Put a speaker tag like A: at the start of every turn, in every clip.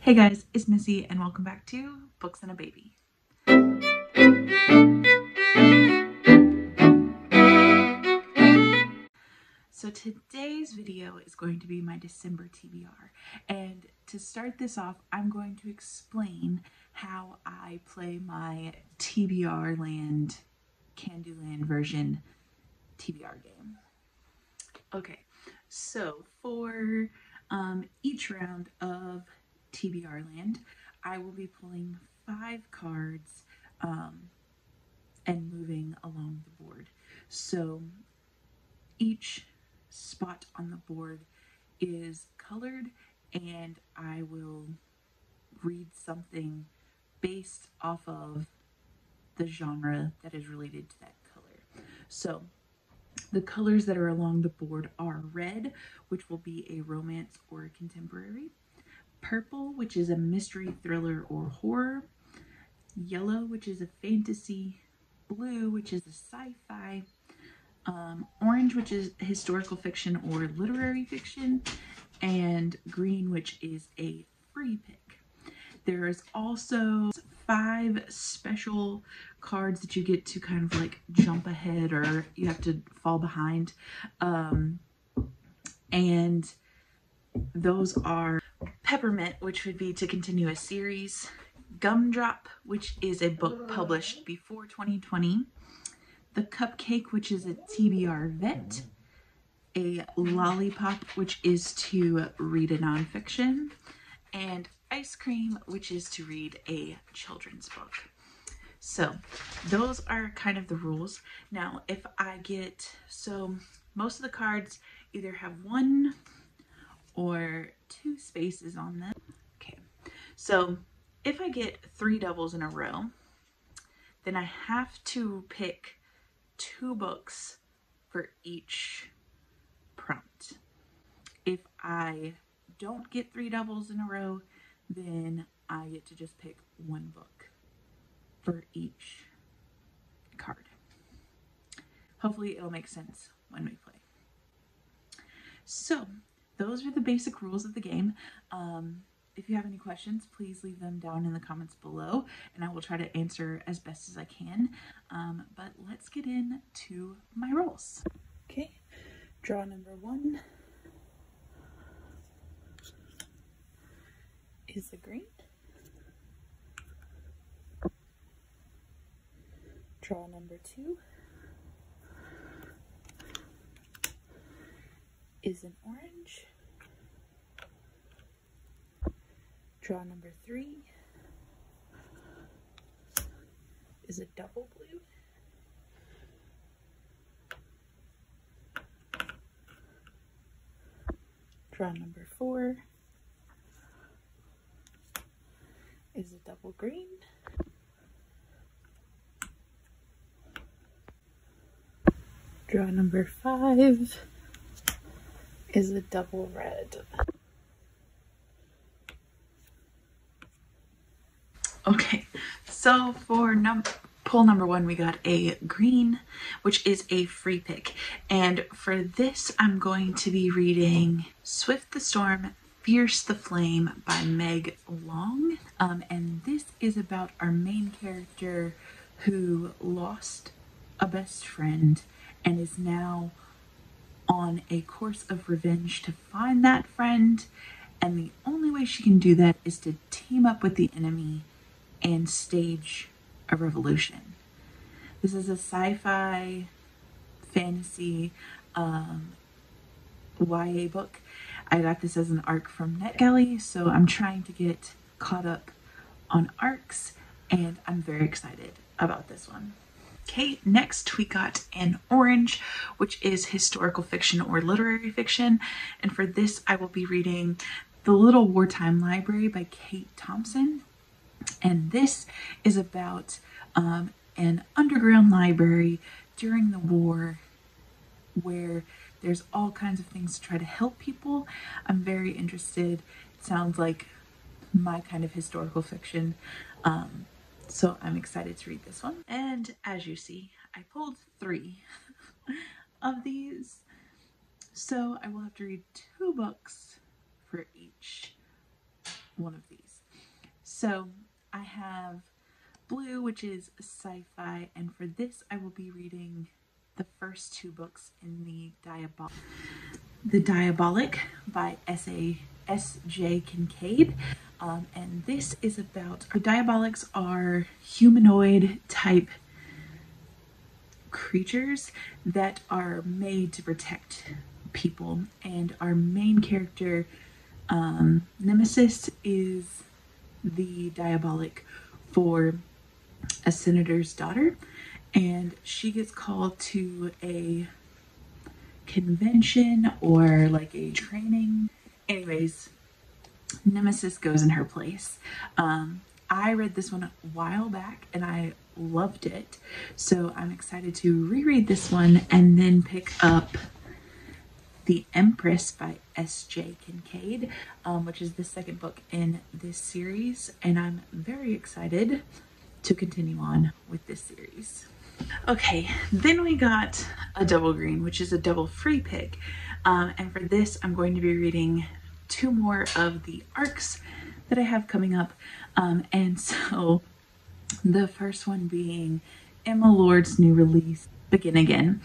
A: Hey guys, it's Missy and welcome back to Books and a Baby. So today's video is going to be my December TBR, and to start this off I'm going to explain how I play my TBR Land Candyland version TBR game. Okay, so for each round of TBR Land, I will be pulling 5 cards and moving along the board. So each spot on the board is colored, and I will read something based off of the genre that is related to that color. So the colors that are along the board are red, which will be a romance or a contemporary; purple, which is a mystery, thriller, or horror; yellow, which is a fantasy; blue, which is a sci-fi; orange, which is historical fiction or literary fiction; and green, which is a free pick. There is also 5 special cards that you get to kind of like jump ahead, or you have to fall behind. And those are Peppermint, which would be to continue a series; Gumdrop, which is a book published before 2020; The Cupcake, which is a TBR vet; a Lollipop, which is to read a nonfiction; and Ice Cream, which is to read a children's book. So those are kind of the rules. Now, if I get, so most of the cards either have 1 or 2 spaces on them. Okay, so if I get 3 doubles in a row, then I have to pick 2 books for each prompt. If I don't get 3 doubles in a row, then I get to just pick 1 book for each card. Hopefully it'll make sense when we play. So those are the basic rules of the game. If you have any questions, please leave them down in the comments below, and I will try to answer as best as I can. But let's get into my rolls. Okay, draw number 1 is the green. Draw number 2 is an orange. Draw number 3 is a double blue. Draw number 4 is a double green. Draw number 5 is a double red. Okay, so for pull number 1, we got a green, which is a free pick. And for this, I'm going to be reading Swift the Storm, Fierce the Flame by Meg Long. And this is about our main character who lost a best friend and is now on a course of revenge to find that friend. And the only way she can do that is to team up with the enemy and stage a revolution. This is a sci-fi fantasy YA book. I got this as an ARC from NetGalley, so I'm trying to get caught up on ARCs, and I'm very excited about this one. Okay, next we got an orange, which is historical fiction or literary fiction. And for this, I will be reading The Little Wartime Library by Kate Thompson. And this is about an underground library during the war where there's all kinds of things to try to help people. I'm very interested. It sounds like my kind of historical fiction. So I'm excited to read this one. And as you see, I pulled 3 of these. So I will have to read 2 books for each one of these. So I have blue, which is sci-fi, and for this I will be reading the first two books in the Diabolic by S.J. Kincaid. And this is about, the Diabolics are humanoid type creatures that are made to protect people, and our main character, Nemesis, is the Diabolic for a senator's daughter, and she gets called to a convention or like a training. Anyways, Nemesis goes in her place. I read this one a while back and I loved it, so I'm excited to reread this one and then pick up The Empress by S.J. Kincaid, which is the second book in this series, and I'm very excited to continue on with this series. Okay, then we got a double green, which is a double free pick, and for this I'm going to be reading two more of the arcs that I have coming up, and so the first one being Emma Lord's new release, Begin Again.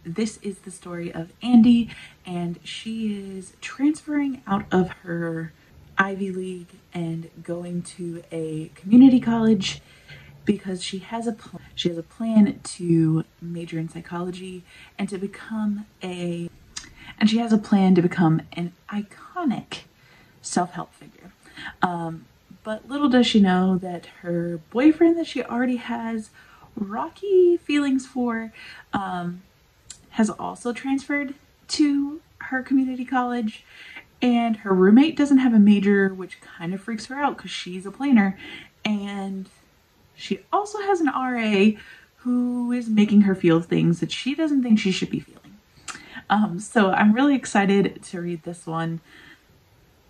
A: This is the story of Andy, and she is transferring out of her Ivy League and going to a community college because she has a plan to major in psychology and to become an iconic self-help figure. But little does she know that her boyfriend that she already has rocky feelings for has also transferred to her community college, and her roommate doesn't have a major, which kind of freaks her out because she's a planner, and she also has an RA who is making her feel things that she doesn't think she should be feeling. So I'm really excited to read this one,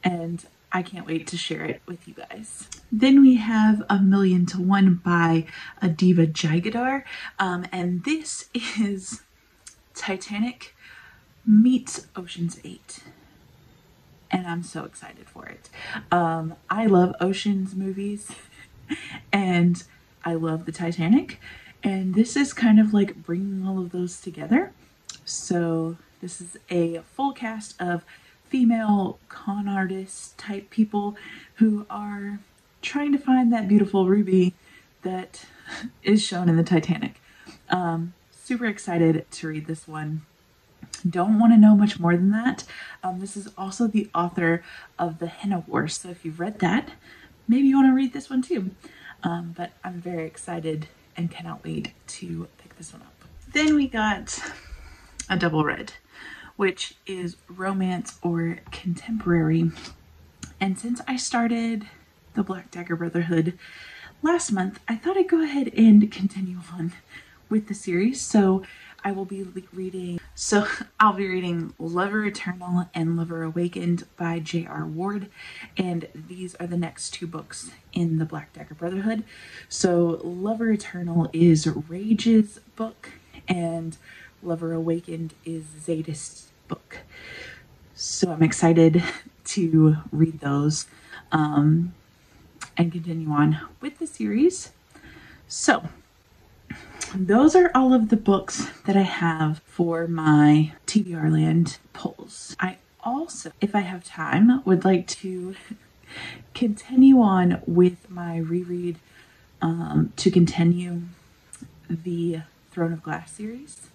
A: and I can't wait to share it with you guys. Then we have A Million to One by Adiba Jaigirdar, and this is Titanic meets Ocean's 8, and I'm so excited for it. I love Ocean's movies and I love the Titanic, and this is kind of like bringing all of those together. So this is a full cast of female con artist type people who are trying to find that beautiful ruby that is shown in the Titanic. Super excited to read this one. Don't want to know much more than that. This is also the author of The Henna War, so if you've read that, maybe you want to read this one too. But I'm very excited and cannot wait to pick this one up. Then we got a double red, which is romance or contemporary. And since I started the Black Dagger Brotherhood last month, I thought I'd go ahead and continue on with the series. So I will be reading, I'll be reading Lover Eternal and Lover Awakened by J.R. Ward, and these are the next two books in the Black Dagger Brotherhood. So Lover Eternal is Rage's book, and Lover Awakened is Zadist's book. So I'm excited to read those and continue on with the series. So those are all of the books that I have for my TBR Land polls. I also, if I have time, would like to continue on with my reread to continue the Throne of Glass series.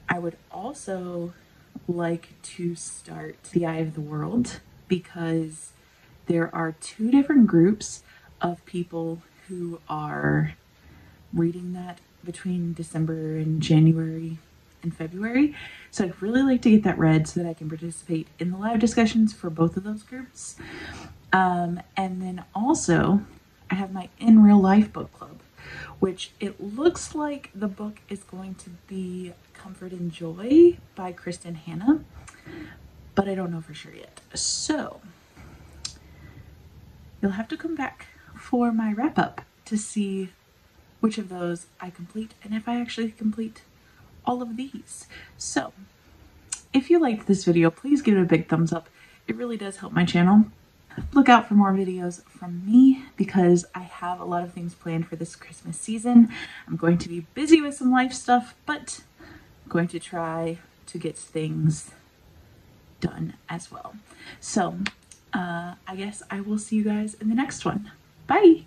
A: I would also like to start The Eye of the World because there are two different groups of people who are reading that between December and January and February. So I'd really like to get that read so that I can participate in the live discussions for both of those groups. And then also I have my In Real Life book club, which it looks like the book is going to be Comfort and Joy by Kristen Hanna, but I don't know for sure yet. So you'll have to come back for my wrap up to see which of those I complete and if I actually complete all of these. So if you liked this video, please give it a big thumbs up. It really does help my channel. Look out for more videos from me because I have a lot of things planned for this Christmas season. I'm going to be busy with some life stuff, but I'm going to try to get things done as well. So I guess I will see you guys in the next one. Bye!